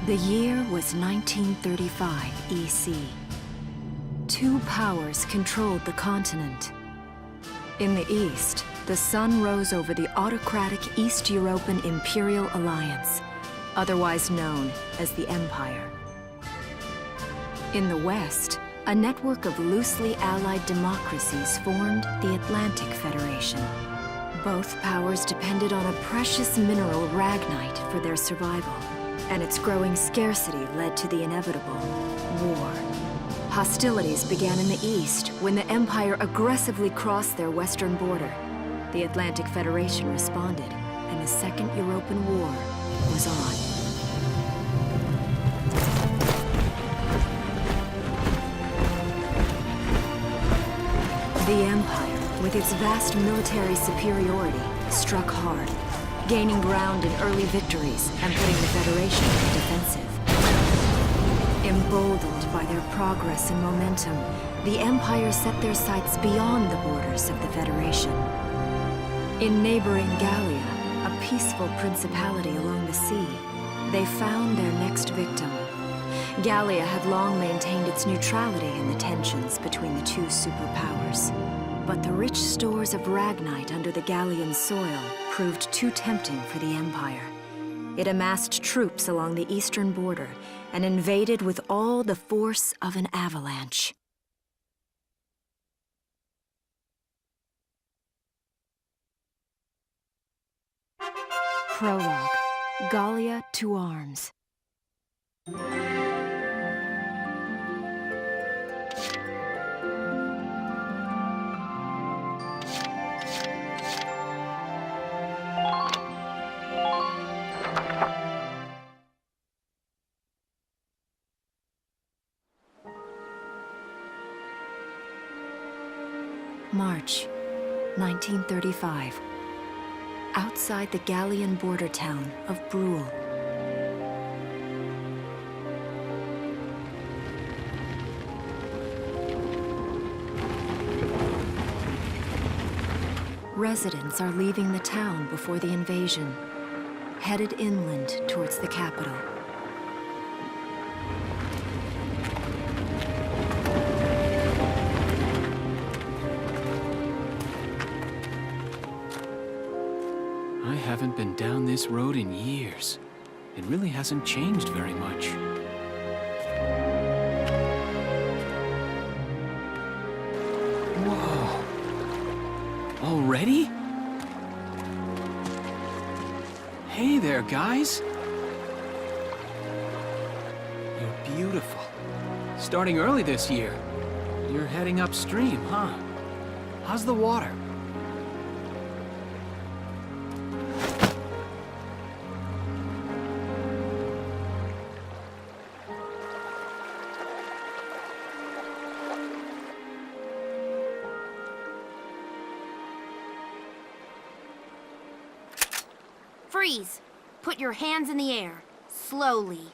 The year was 1935 EC. Two powers controlled the continent. In the east, the sun rose over the autocratic East European Imperial Alliance, otherwise known as the Empire. In the west, a network of loosely allied democracies formed the Atlantic Federation. Both powers depended on a precious mineral ragnite for their survival, and its growing scarcity led to the inevitable war. Hostilities began in the east when the Empire aggressively crossed their western border. The Atlantic Federation responded, and the Second European War was on. The Empire, with its vast military superiority, struck hard, gaining ground in early victories and putting the Federation on the defensive. Emboldened by their progress and momentum, the Empire set their sights beyond the borders of the Federation. In neighboring Gallia, a peaceful principality along the sea, they found their next victim. Gallia had long maintained its neutrality in the tensions between the two superpowers. But the rich stores of ragnite under the Gallian soil proved too tempting for the Empire. It amassed troops along the eastern border and invaded with all the force of an avalanche. Prologue. Gallia to arms. March, 1935. Outside the Gallian border town of Brule. Residents are leaving the town before the invasion, headed inland towards the capital. I haven't been down this road in years. It really hasn't changed very much. Whoa! Already? Hey there, guys! You're beautiful. Starting early this year. You're heading upstream, huh? How's the water? Freeze! Put your hands in the air. Slowly.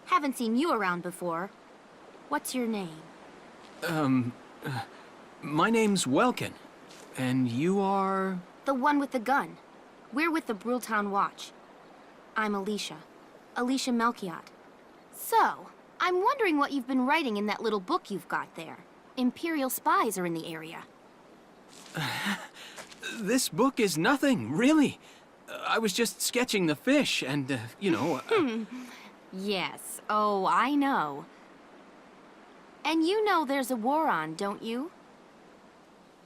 Haven't seen you around before. What's your name? My name's Welkin. And you are? The one with the gun. We're with the Bruletown Watch. I'm Alicia. Alicia Melchiot. So, I'm wondering what you've been writing in that little book you've got there. Imperial spies are in the area. This book is nothing, really. I was just sketching the fish and, you know... Yes. Oh, I know. And you know there's a war on, don't you?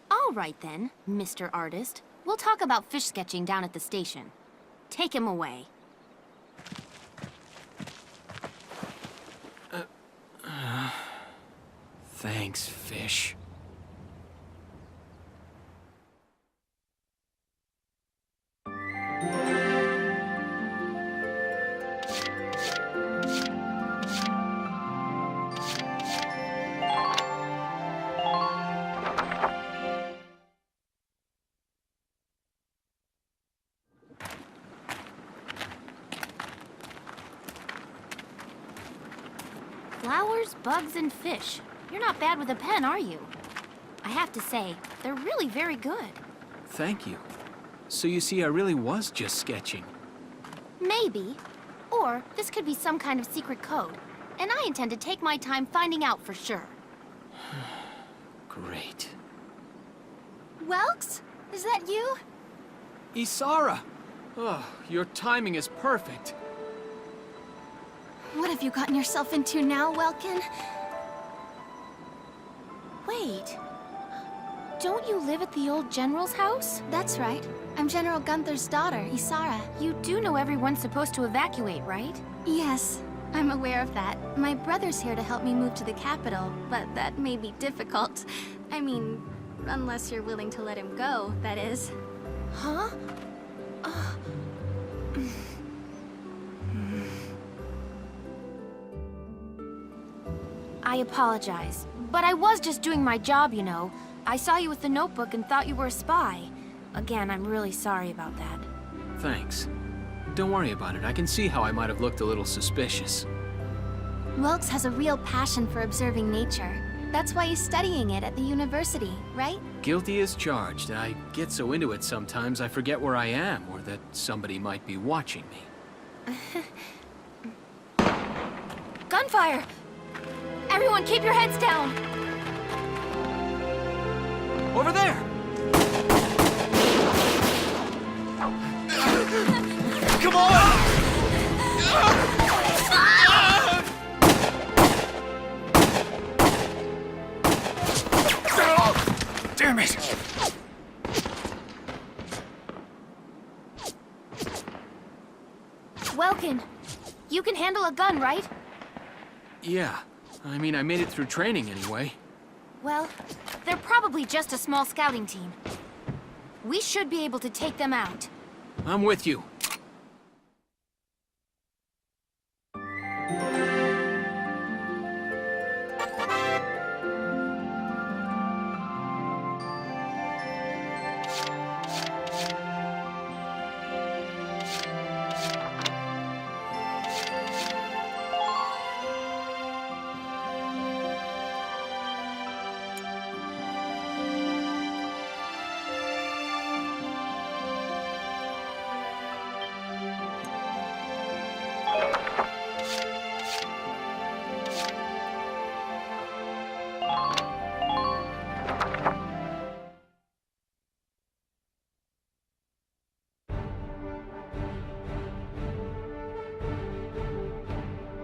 All right then, Mr. Artist. We'll talk about fish sketching down at the station. Take him away. Thanks, fish. Flowers, bugs, and fish. You're not bad with a pen, are you? I have to say, they're really very good. Thank you. So you see, I really was just sketching. Maybe. Or this could be some kind of secret code. And I intend to take my time finding out for sure. Great. Welks? Is that you? Isara! Oh, your timing is perfect. What have you gotten yourself into now, Welkin? Wait. Don't you live at the old General's house? That's right. I'm General Gunther's daughter, Isara. You do know everyone's supposed to evacuate, right? Yes, I'm aware of that. My brother's here to help me move to the capital, but that may be difficult. I mean, unless you're willing to let him go, that is. Huh? I apologize, but I was just doing my job, you know. I saw you with the notebook and thought you were a spy. Again, I'm really sorry about that. Thanks. Don't worry about it. I can see how I might have looked a little suspicious. Welks has a real passion for observing nature. That's why he's studying it at the university, right? Guilty as charged. I get so into it sometimes I forget where I am or that somebody might be watching me. Gunfire! Everyone keep your heads down! Over there! Come on! Damn it! Welkin, you can handle a gun, right? Yeah. I mean, I made it through training anyway. Well, they're probably just a small scouting team. We should be able to take them out. I'm with you.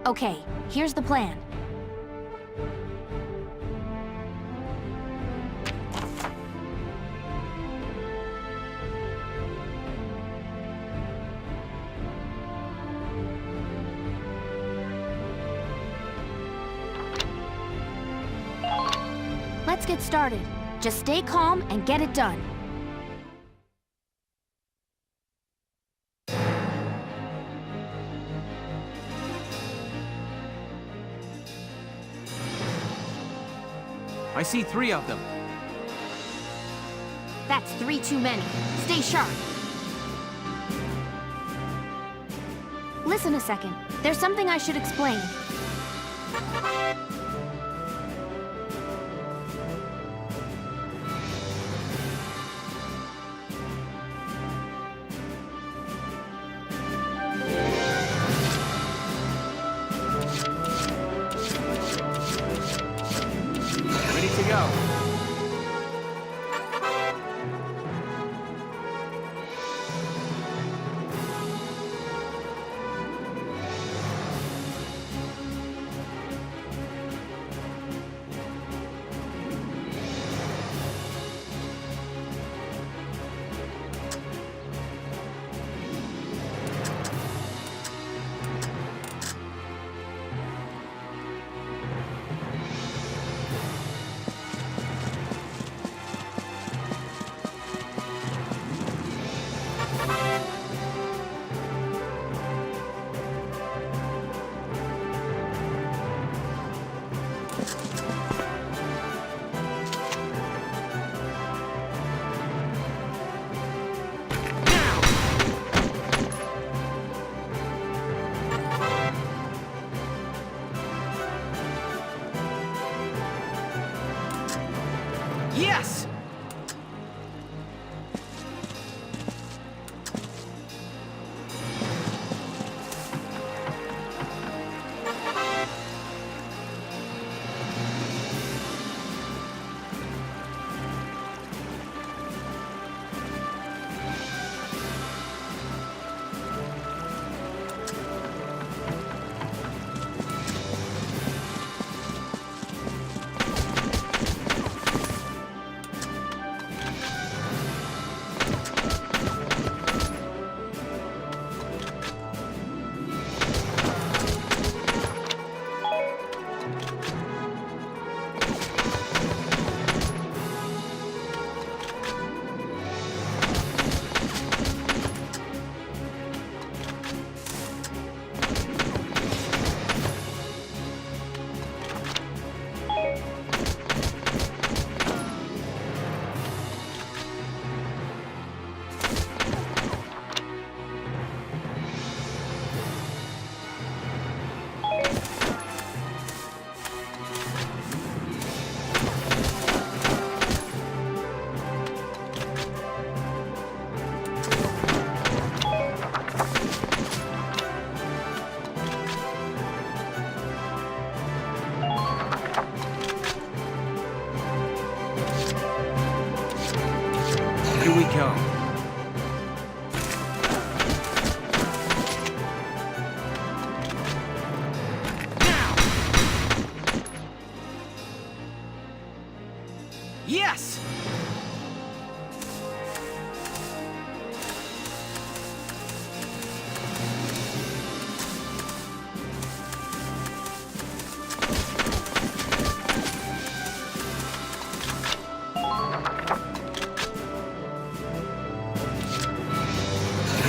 Okay, here's the plan. Let's get started. Just stay calm and get it done. I see 3 of them. That's 3 too many. Stay sharp. Listen a second. There's something I should explain. Ready to go.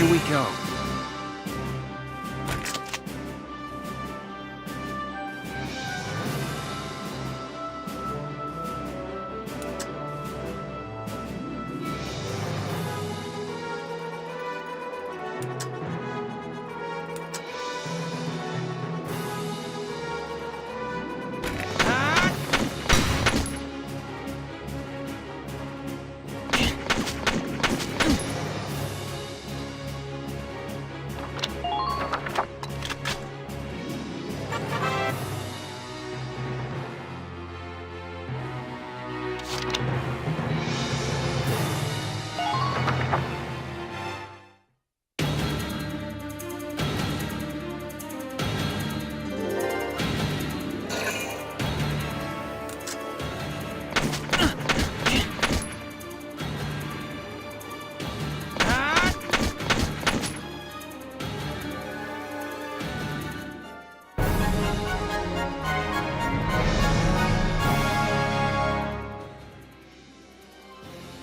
Here we go.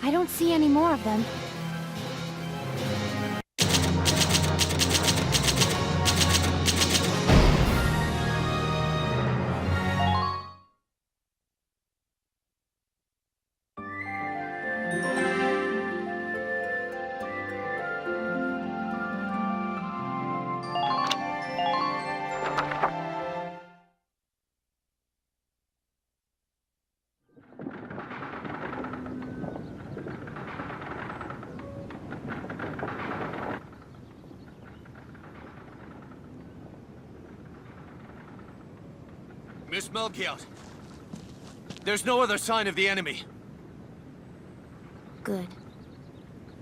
I don't see any more of them. Miss Melchiot, there's no other sign of the enemy. Good.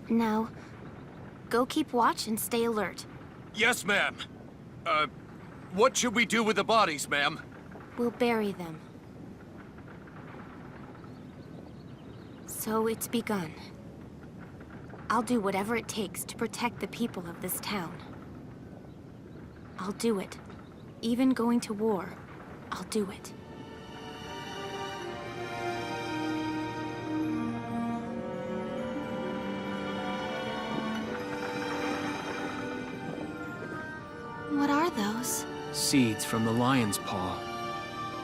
Now, go keep watch and stay alert. Yes, ma'am. What should we do with the bodies, ma'am? We'll bury them. So it's begun. I'll do whatever it takes to protect the people of this town. I'll do it. Even going to war, I'll do it. What are those? Seeds from the lion's paw.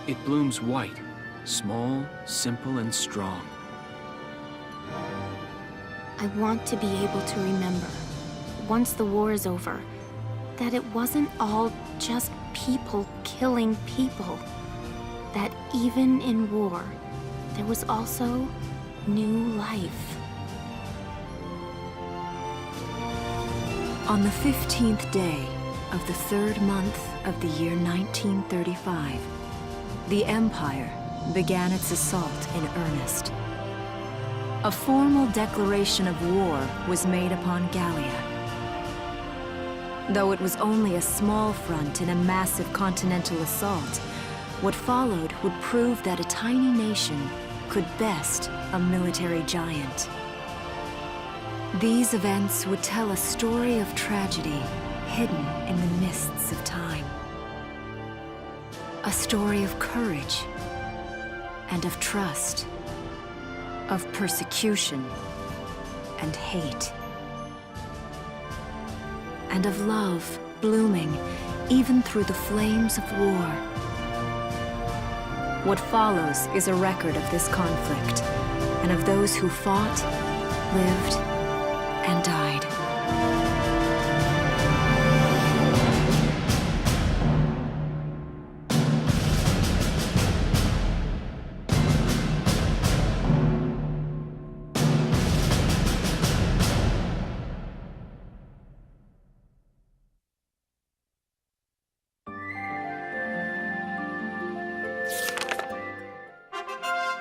It blooms white, small, simple, and strong. I want to be able to remember, once the war is over, that it wasn't all just people killing people. That even in war, there was also new life. On the 15th day of the 3rd month of the year 1935, the Empire began its assault in earnest. A formal declaration of war was made upon Gallia. Though it was only a small front in a massive continental assault, what followed would prove that a tiny nation could best a military giant. These events would tell a story of tragedy hidden in the mists of time. A story of courage and of trust, of persecution and hate, and of love blooming even through the flames of war. What follows is a record of this conflict, and of those who fought, lived, and died.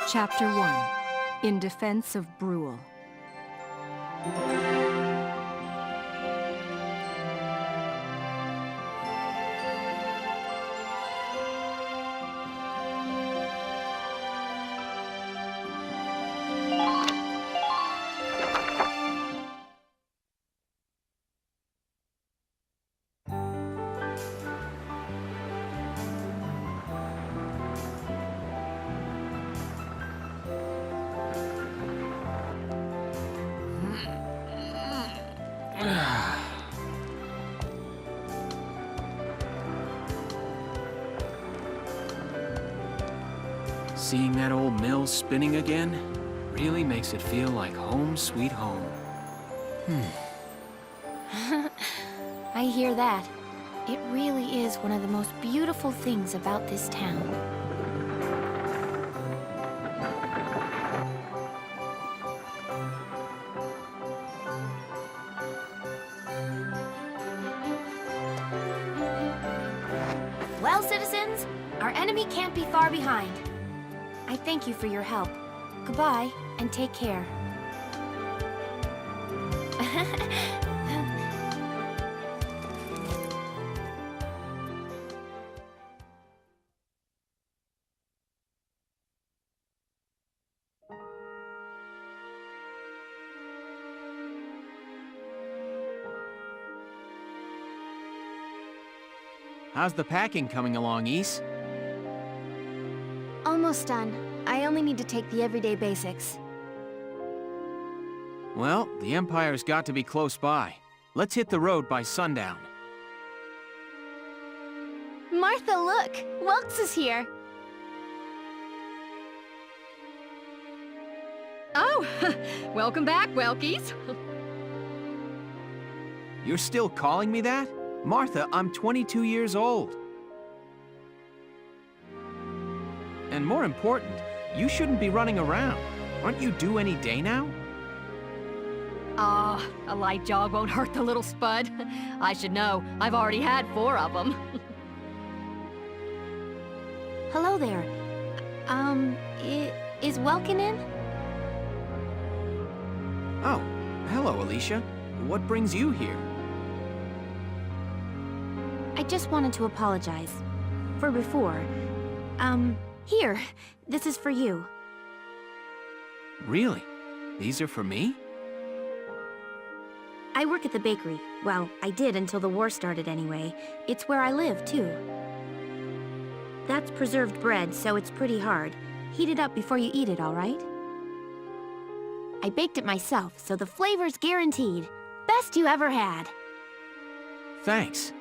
Chapter 1. In Defense of Brule. Seeing that old mill spinning again really makes it feel like home sweet home. I hear that. It really is one of the most beautiful things about this town. Well, citizens, our enemy can't be far behind. I thank you for your help. Goodbye, and take care. How's the packing coming along, Ys? Almost done. I only need to take the everyday basics. Well, the Empire's got to be close by. Let's hit the road by sundown. Martha, look! Welks is here! Oh, welcome back, Welkies. You're still calling me that? Martha, I'm 22 years old. And more important, you shouldn't be running around. Aren't you due any day now? Ah, a light jog won't hurt the little spud. I should know. I've already had 4 of them. Hello there. Is Welkin in? Oh, hello, Alicia. What brings you here? I just wanted to apologize. For before. Here. This is for you. Really? These are for me? I work at the bakery. Well, I did until the war started anyway. It's where I live, too. That's preserved bread, so it's pretty hard. Heat it up before you eat it, all right? I baked it myself, so the flavor's guaranteed. Best you ever had. Thanks.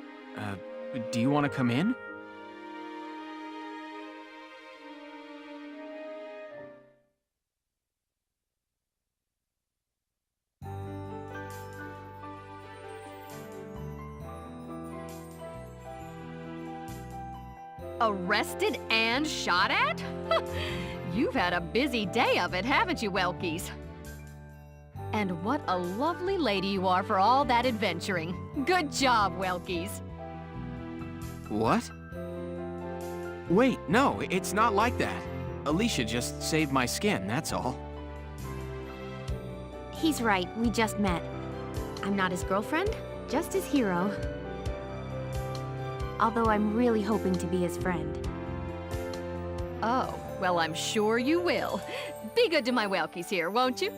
Do you want to come in? Arrested and shot at? You've had a busy day of it, haven't you, Welkies? And what a lovely lady you are for all that adventuring. Good job, Welkies. What? Wait, no, it's not like that. Alicia just saved my skin, that's all. He's right, we just met. I'm not his girlfriend, just his hero. Although I'm really hoping to be his friend. Oh, well, I'm sure you will. Be good to my Welkies here, won't you?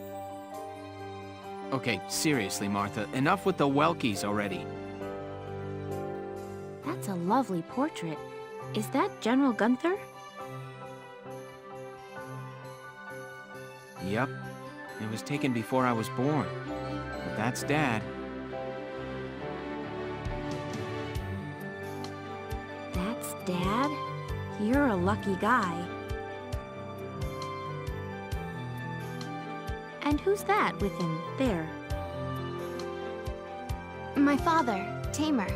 Okay, seriously, Martha, enough with the Welkies already. That's a lovely portrait. Is that General Gunther? Yep. It was taken before I was born. But that's Dad. That's Dad? You're a lucky guy. And who's that with him, there? My father, Tamer.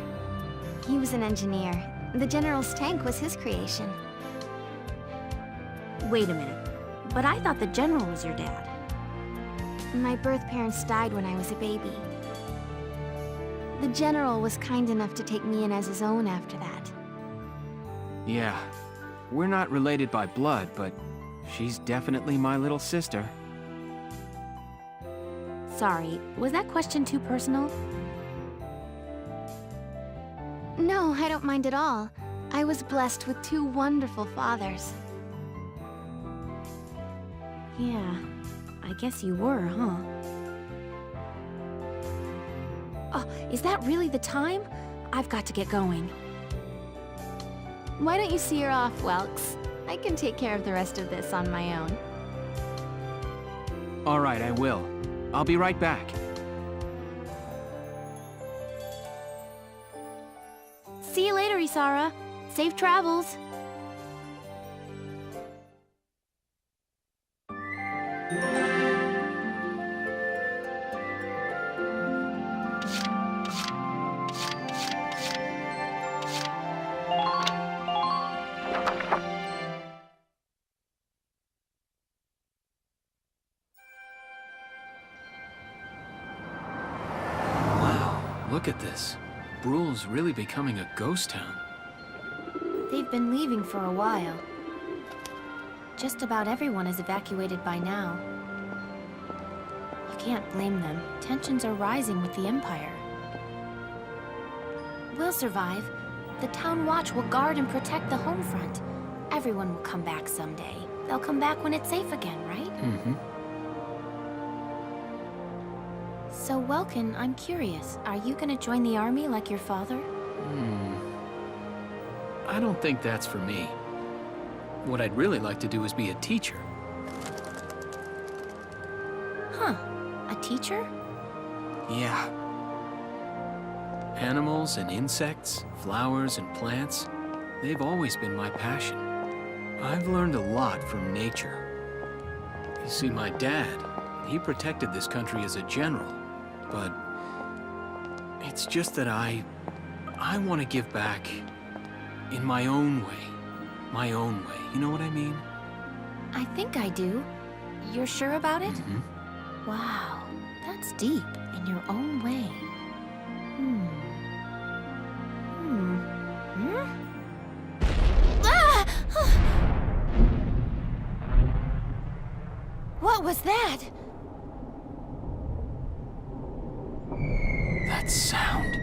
He was an engineer. The General's tank was his creation. Wait a minute. But I thought the General was your dad. My birth parents died when I was a baby. The General was kind enough to take me in as his own after that. Yeah. We're not related by blood, but she's definitely my little sister. Sorry, was that question too personal? No, I don't mind at all. I was blessed with 2 wonderful fathers. Yeah, I guess you were, huh? Oh, is that really the time? I've got to get going. Why don't you see her off, Welks? I can take care of the rest of this on my own. All right, I will. I'll be right back. See you later, Isara. Safe travels. look at this. Bruhl's really becoming a ghost town. They've been leaving for a while. Just about everyone is evacuated by now. You can't blame them. Tensions are rising with the Empire. We'll survive. The Town Watch will guard and protect the home front. Everyone will come back someday. They'll come back when it's safe again, right? Mm-hmm. So, Welkin, I'm curious. Are you gonna join the army like your father? I don't think that's for me. What I'd really like to do is be a teacher. Huh. A teacher? Yeah. Animals and insects, flowers and plants, they've always been my passion. I've learned a lot from nature. You see, my dad, he protected this country as a general, but it's just that I want to give back in my own way. My own way, you know what I mean? I think I do. You're sure about it? Mm-hmm. Wow, that's deep in your own way. Hmm. Ah! What was that? That sound.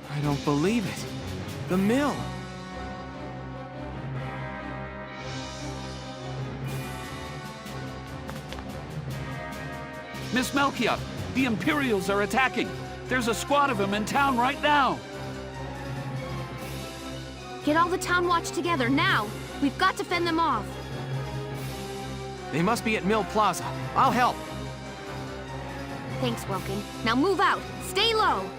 I don't believe it. The mill. Miss Melkia, the Imperials are attacking. There's a squad of them in town right now. Get all the Town Watch together, now! We've got to fend them off. They must be at Mill Plaza. I'll help. Thanks, Welkin. Now move out! Stay low!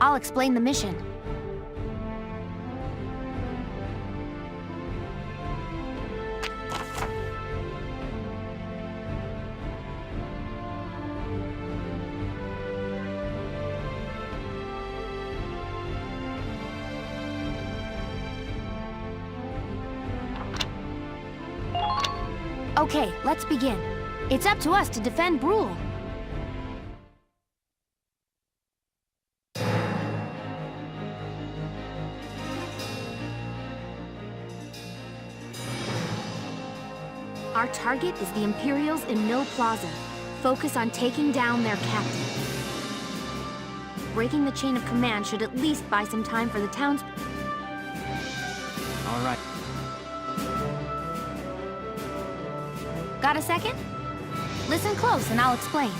I'll explain the mission. Okay, let's begin. It's up to us to defend Bruhl. Our target is the Imperials in Mill Plaza. Focus on taking down their captain. Breaking the chain of command should at least buy some time for the town's... All right. Got a second? Listen close and I'll explain.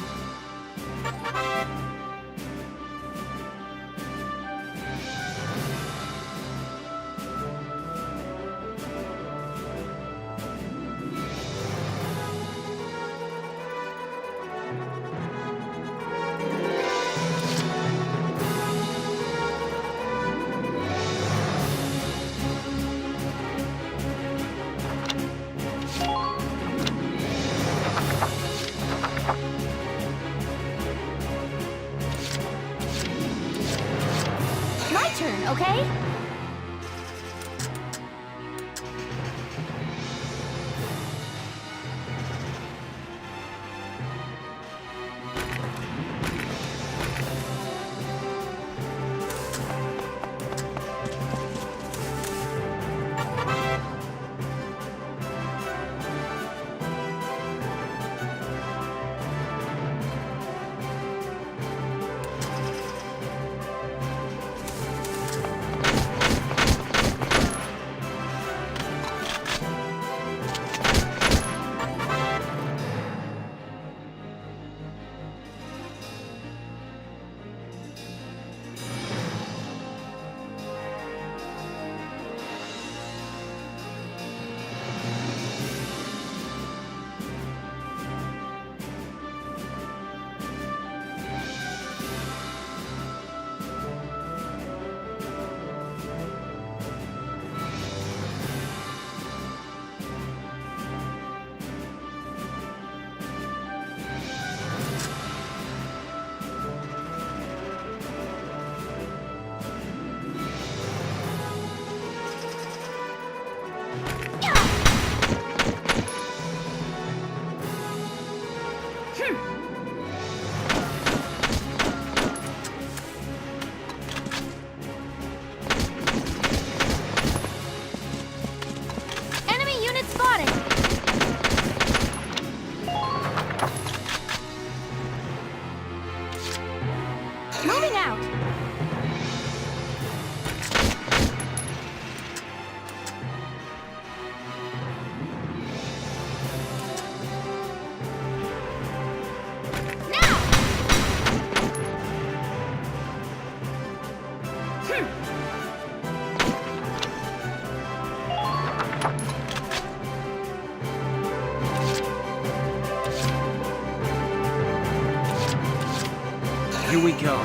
turn, okay? Enemy unit spotted! Moving out! Now! Here we go.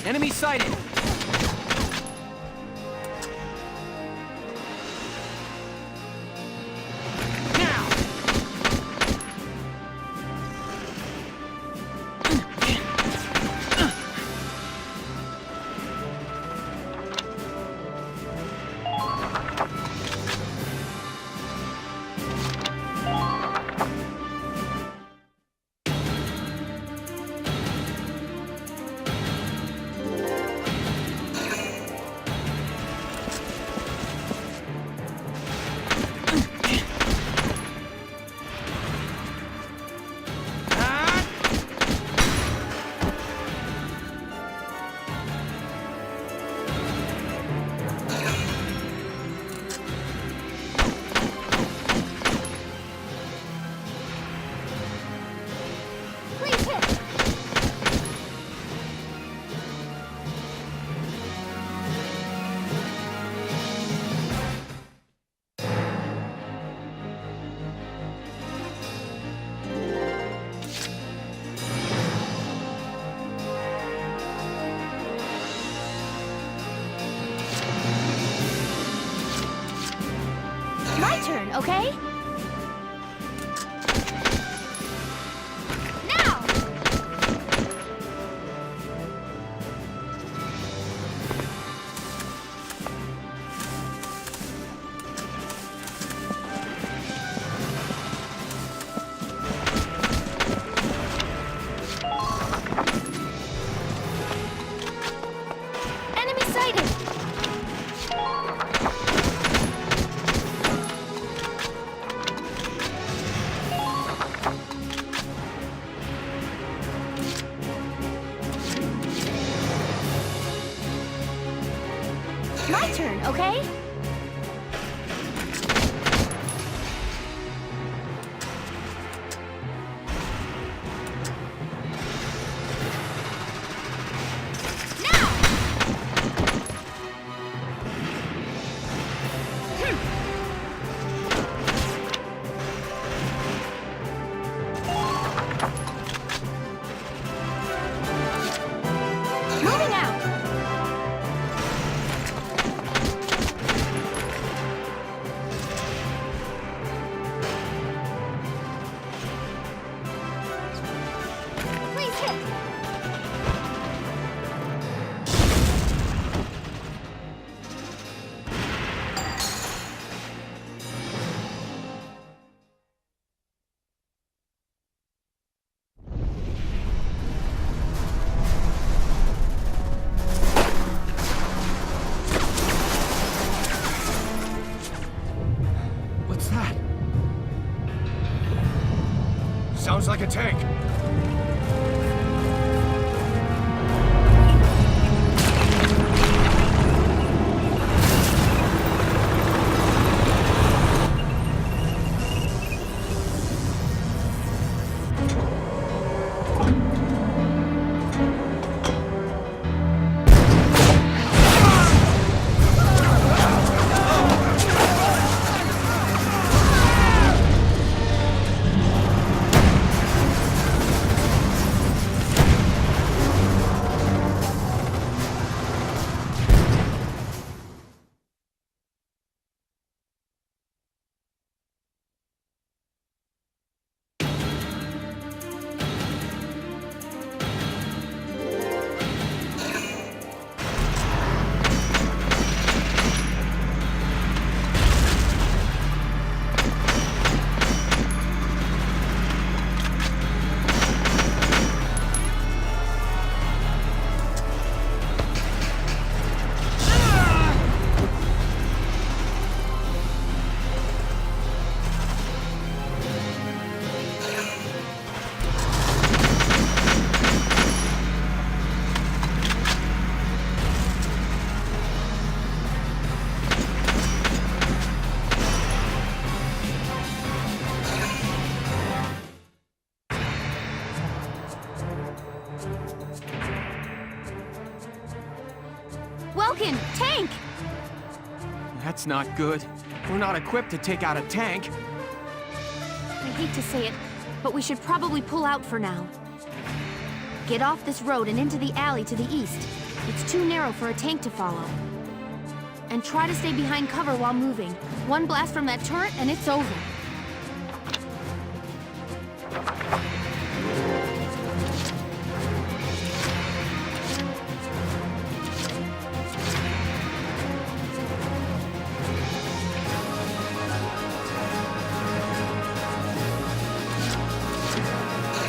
Enemy sighted! Now! Please hit! My turn, okay? Now! Enemy sighted! My turn, okay? Now! Moving out! Sounds like a tank. Welkin, tank! That's not good. We're not equipped to take out a tank. I hate to say it, but we should probably pull out for now. Get off this road and into the alley to the east. It's too narrow for a tank to follow. And try to stay behind cover while moving. One blast from that turret and it's over.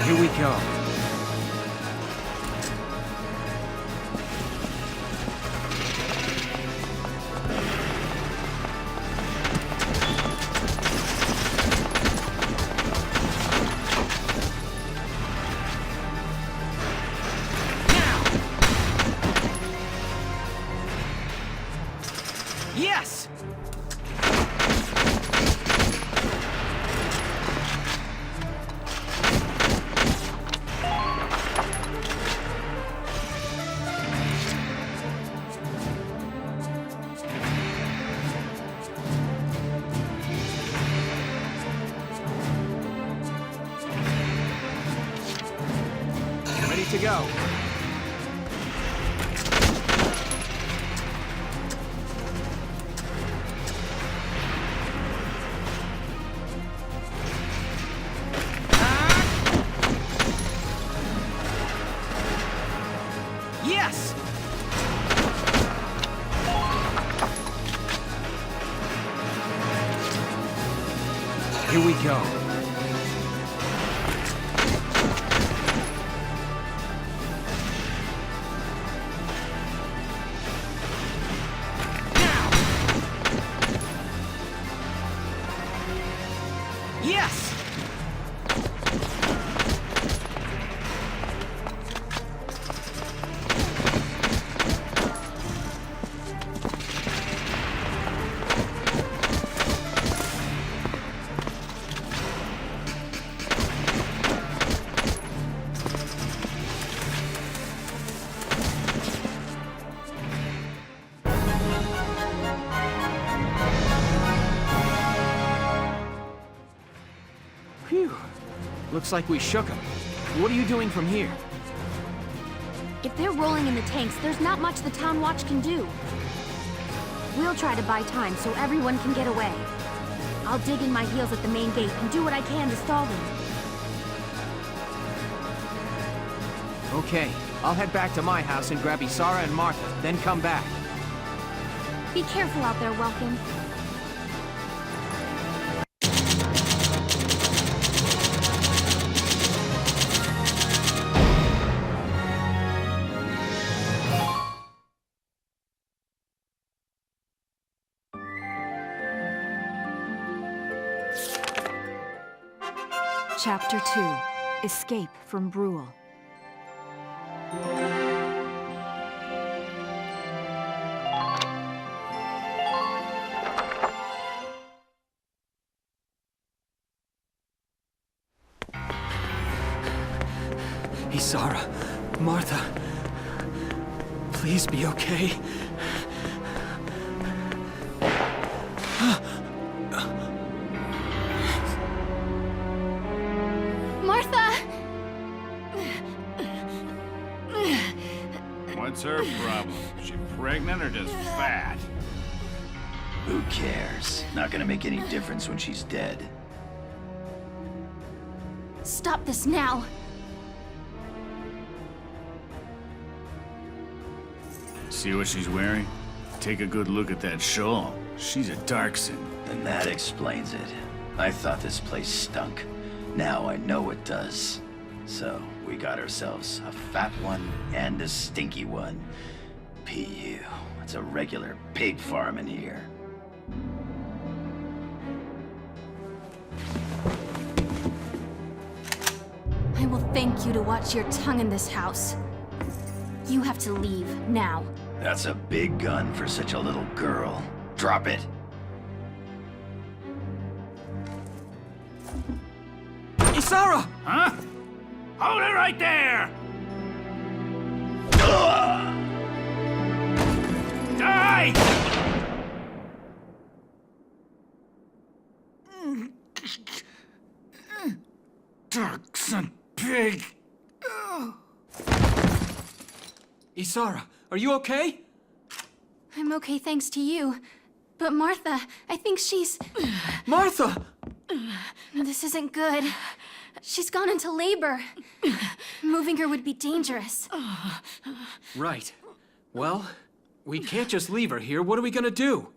Here we go. Yes! Ready to go. Yes! Here we go. Now! Yes! Phew. Looks like we shook them. What are you doing from here? If they're rolling in the tanks, there's not much the town watch can do. We'll try to buy time so everyone can get away. I'll dig in my heels at the main gate and do what I can to stall them. Okay, I'll head back to my house and grab Isara and Martha, then come back. Be careful out there, Welkin. Chapter 2. Escape from Brule. Isara, Martha, please be okay. Martha! What's her problem? Is she pregnant or just fat? Who cares? Not gonna make any difference when she's dead. Stop this now! See what she's wearing? Take a good look at that shawl. She's a Darkson. And that explains it. I thought this place stunk. Now I know it does. So, we got ourselves a fat one and a stinky one. PU. It's a regular pig farm in here. I will thank you to watch your tongue in this house. You have to leave, now. That's a big gun for such a little girl. Drop it. Isara! Huh? Hold it right there! Die! Darkson pig! Isara, are you okay? I'm okay thanks to you. But Martha, I think she's... Martha! This isn't good. She's gone into labor. Moving her would be dangerous. Right. Well, we can't just leave her here. What are we gonna do?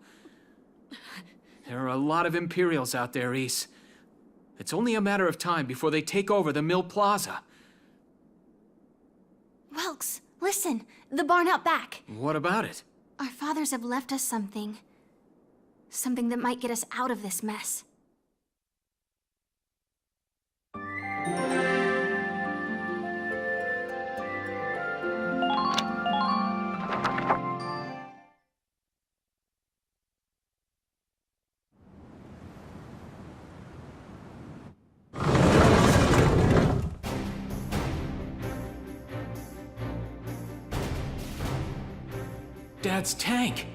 There are a lot of Imperials out there, Ys. It's only a matter of time before they take over the Mill Plaza. Welks, listen. The barn out back. What about it? Our fathers have left us something. Something that might get us out of this mess. Dad's tank.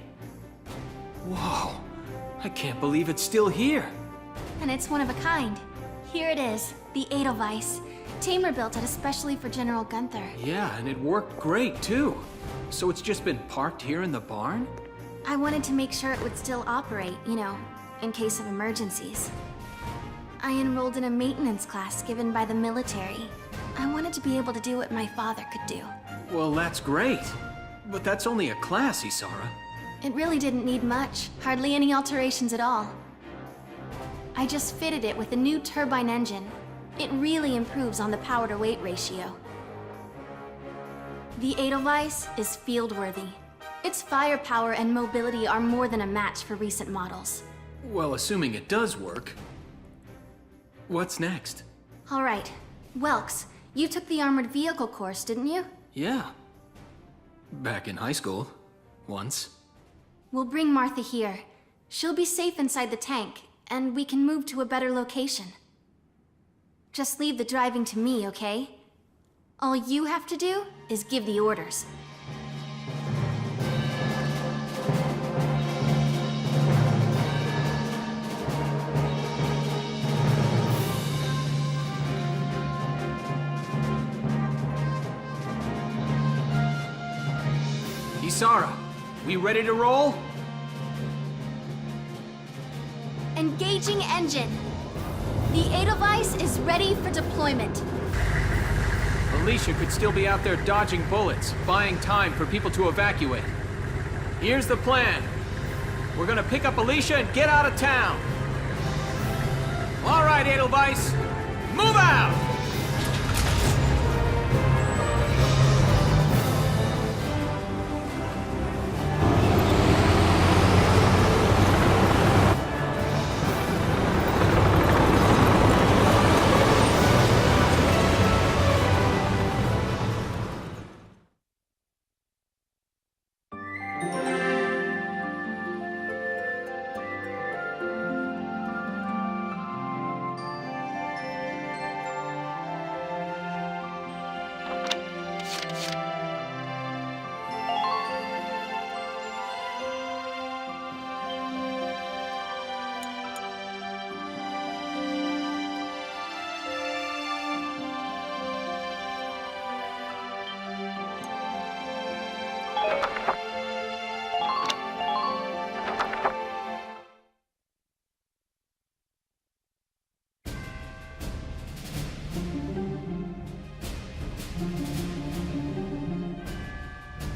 Whoa. I can't believe it's still here. And it's one of a kind. Here it is, the Edelweiss. Tamer built it especially for General Gunther. Yeah, and it worked great, too. So it's just been parked here in the barn? I wanted to make sure it would still operate, you know, in case of emergencies. I enrolled in a maintenance class given by the military. I wanted to be able to do what my father could do. Well, that's great. But that's only a class, Isara. It really didn't need much, hardly any alterations at all. I just fitted it with a new turbine engine. It really improves on the power-to-weight ratio. The Edelweiss is field-worthy. Its firepower and mobility are more than a match for recent models. Well, assuming it does work. What's next? All right, Welks, you took the armored vehicle course, didn't you? Yeah. Back in high school. Once. We'll bring Martha here. She'll be safe inside the tank, and we can move to a better location. Just leave the driving to me, okay? All you have to do is give the orders. Isara, we ready to roll? Engaging engine. The Edelweiss is ready for deployment. Alicia could still be out there dodging bullets, buying time for people to evacuate. Here's the plan. We're gonna pick up Alicia and get out of town. All right, Edelweiss, move out!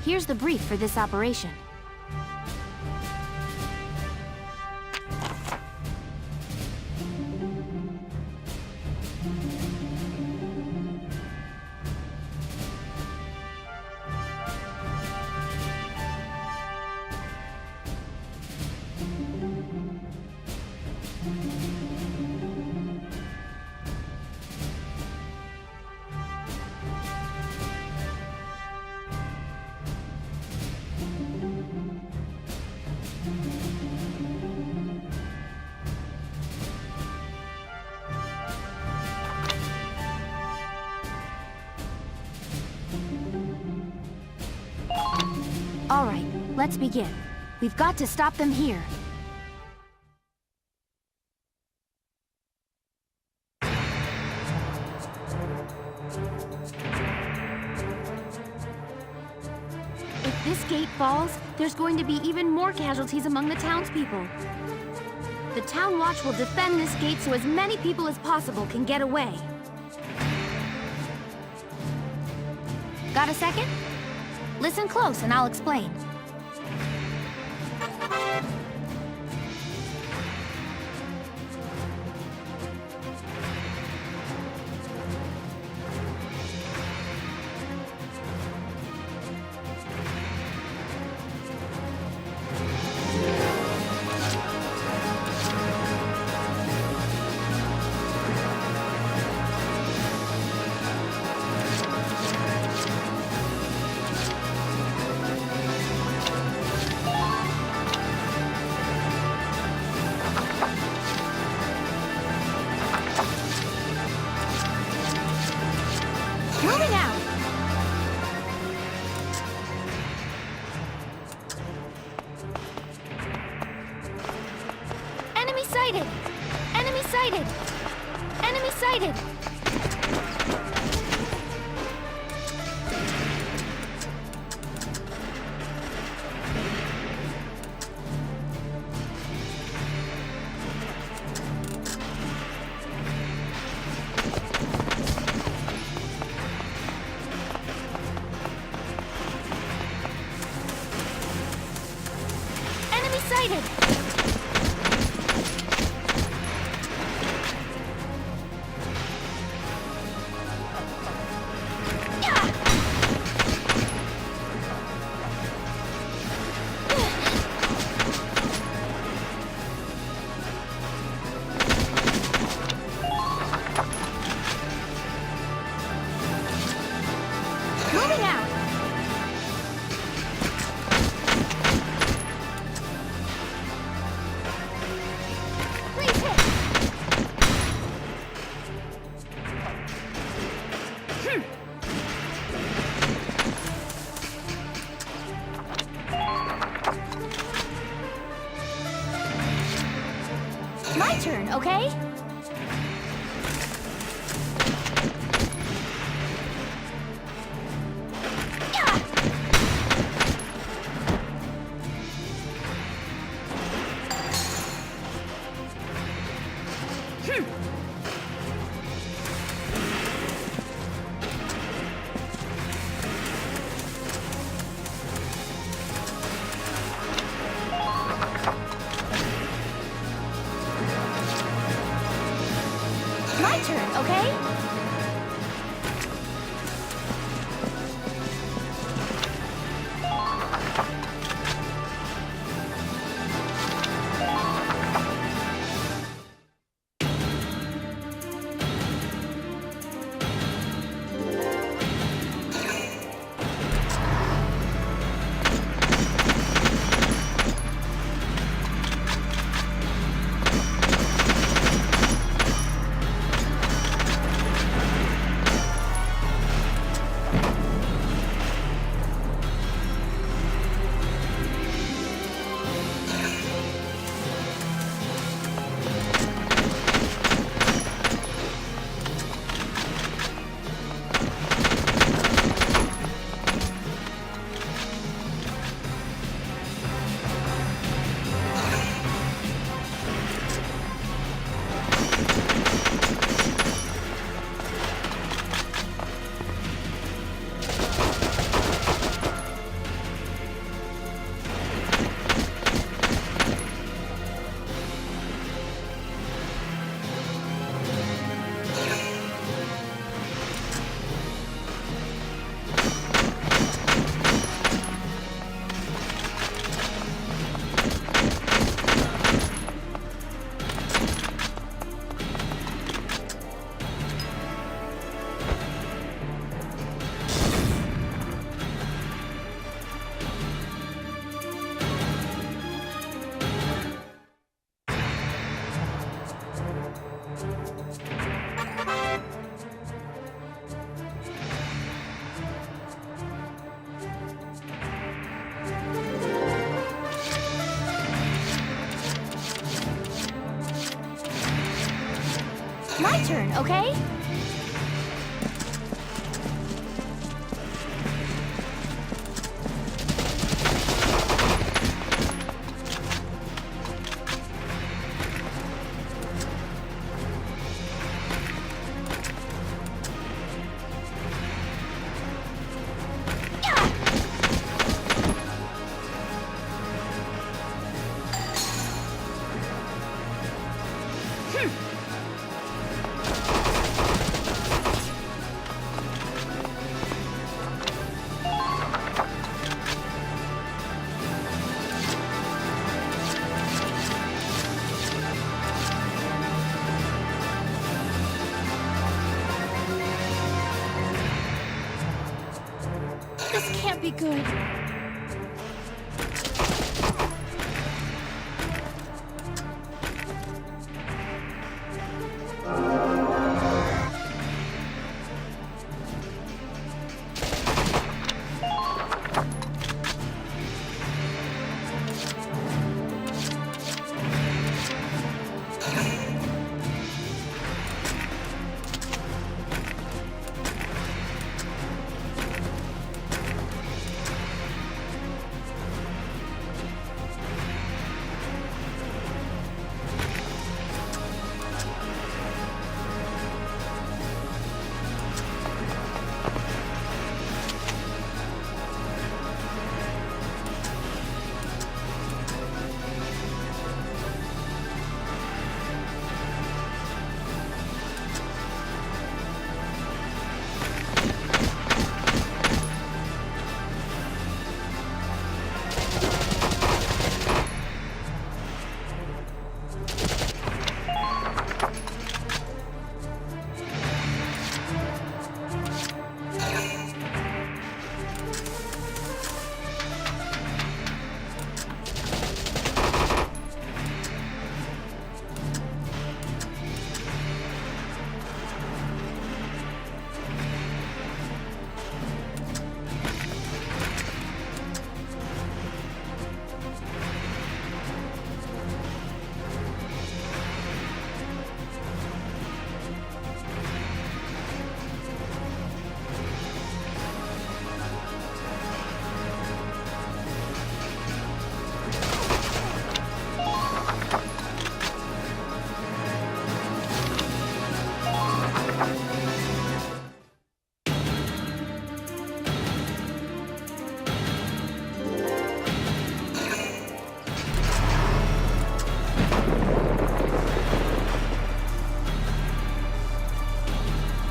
Here's the brief for this operation. All right, let's begin. We've got to stop them here. If this gate falls, there's going to be even more casualties among the townspeople. The Town Watch will defend this gate so as many people as possible can get away. Got a second? Listen close and I'll explain. Moving out! Enemy sighted! Enemy sighted! Enemy sighted! Enemy sighted! Moving out! Please hit! My turn, okay? My turn, okay? My turn, okay? This can't be good.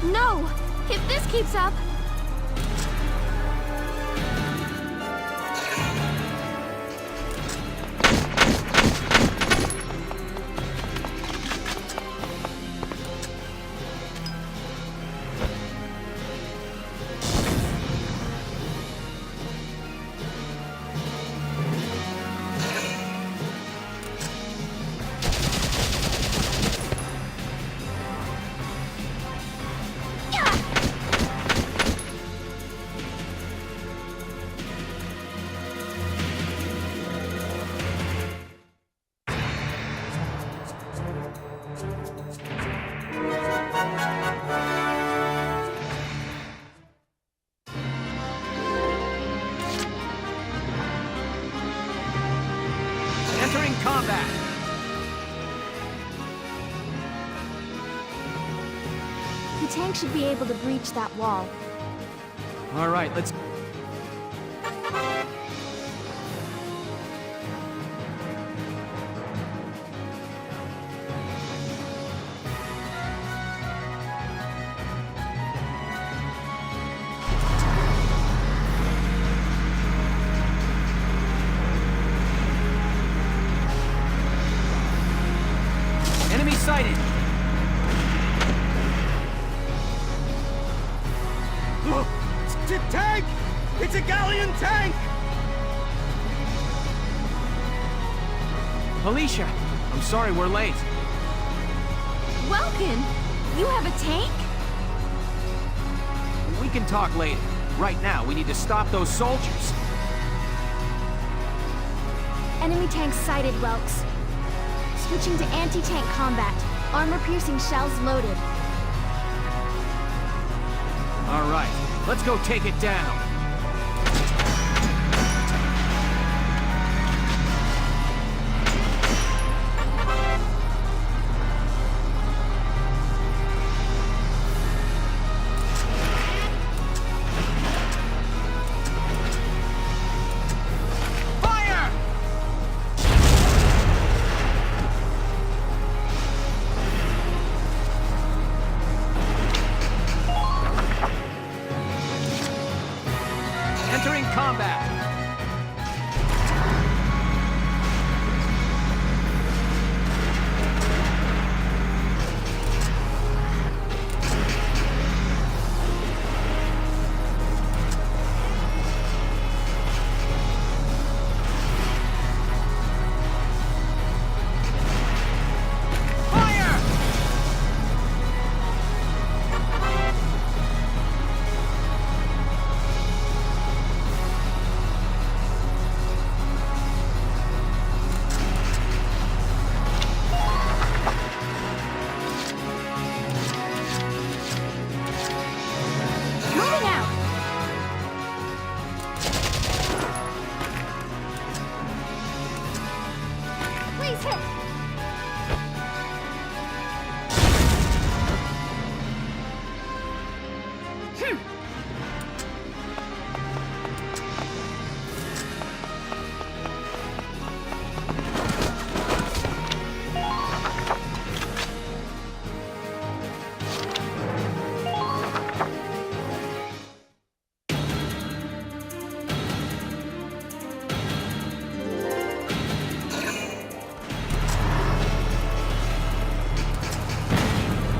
No! If this keeps up... Entering combat! The tank should be able to breach that wall. All right, let's... Enemy sighted! Look! It's a tank! It's a galleon tank! Alicia, I'm sorry we're late. Welkin, you have a tank? We can talk later. Right now, we need to stop those soldiers. Enemy tank sighted, Welks. Switching to anti-tank combat. Armor-piercing shells loaded. All right, let's go take it down. Entering combat!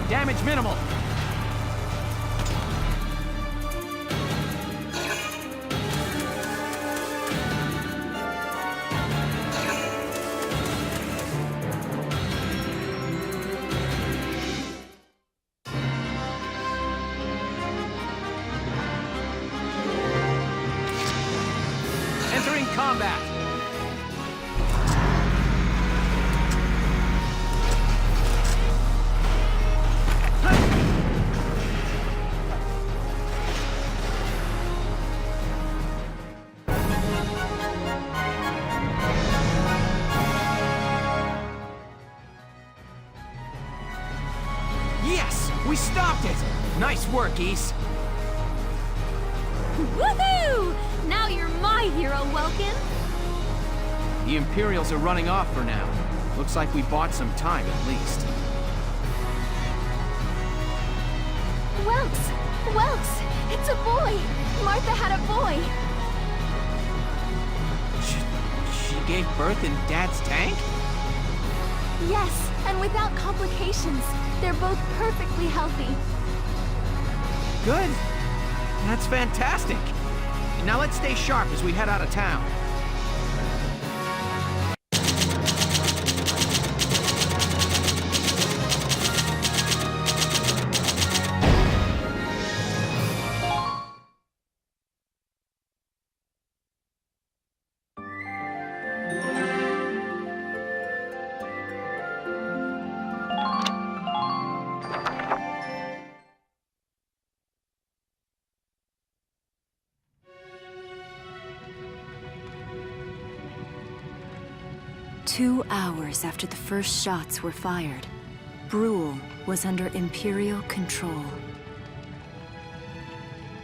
Damage minimal. Entering combat. Yes! We stopped it! Nice work, Ys. Woohoo! Now you're my hero, Welkin. The Imperials are running off for now. Looks like we bought some time at least. Welks! Welks! It's a boy! Martha had a boy! She gave birth in Dad's tank? Yes, and without complications. They're both perfectly healthy. Good. That's fantastic. Now let's stay sharp as we head out of town. Two hours after the first shots were fired, Brule was under Imperial control.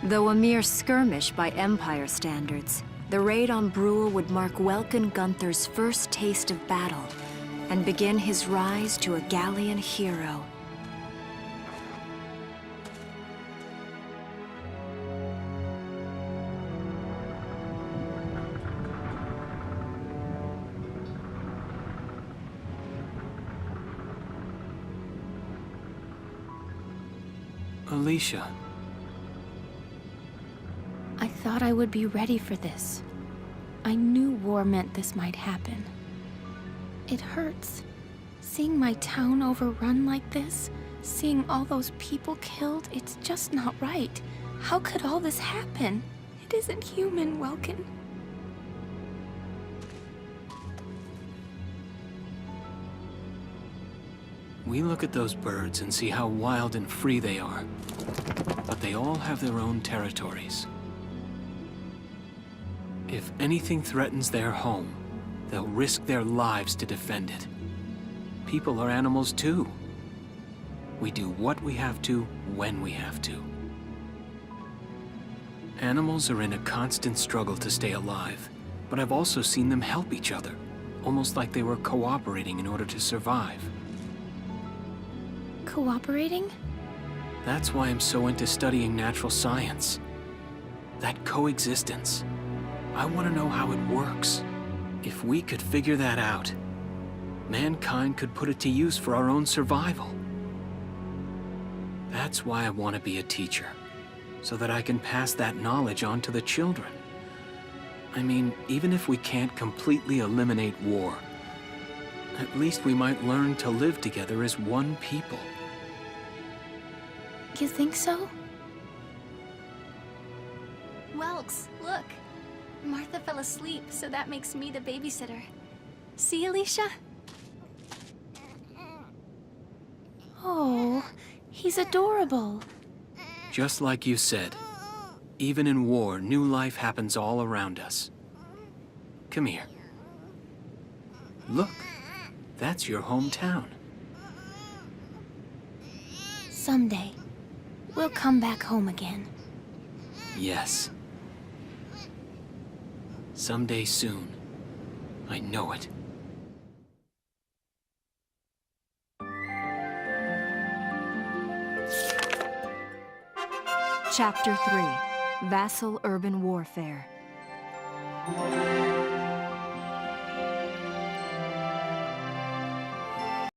Though a mere skirmish by Empire standards, the raid on Brule would mark Welkin Gunther's first taste of battle and begin his rise to a Gallian hero. Alicia. I thought I would be ready for this. I knew war meant this might happen. It hurts. Seeing my town overrun like this, seeing all those people killed, it's just not right. How could all this happen? It isn't human, Welkin. We look at those birds and see how wild and free they are. But they all have their own territories. If anything threatens their home, they'll risk their lives to defend it. People are animals too. We do what we have to, when we have to. Animals are in a constant struggle to stay alive, but I've also seen them help each other, almost like they were cooperating in order to survive. Cooperating? That's why I'm so into studying natural science. That coexistence. I want to know how it works. If we could figure that out, mankind could put it to use for our own survival. That's why I want to be a teacher, so that I can pass that knowledge on to the children. I mean, even if we can't completely eliminate war, at least we might learn to live together as one people. You think so? Whelks, look. Martha fell asleep, so that makes me the babysitter. See, Alicia? Oh, he's adorable. Just like you said, even in war, new life happens all around us. Come here. Look, that's your hometown. Someday, we'll come back home again. Yes. Someday soon. I know it. Chapter 3, Vassal Urban Warfare.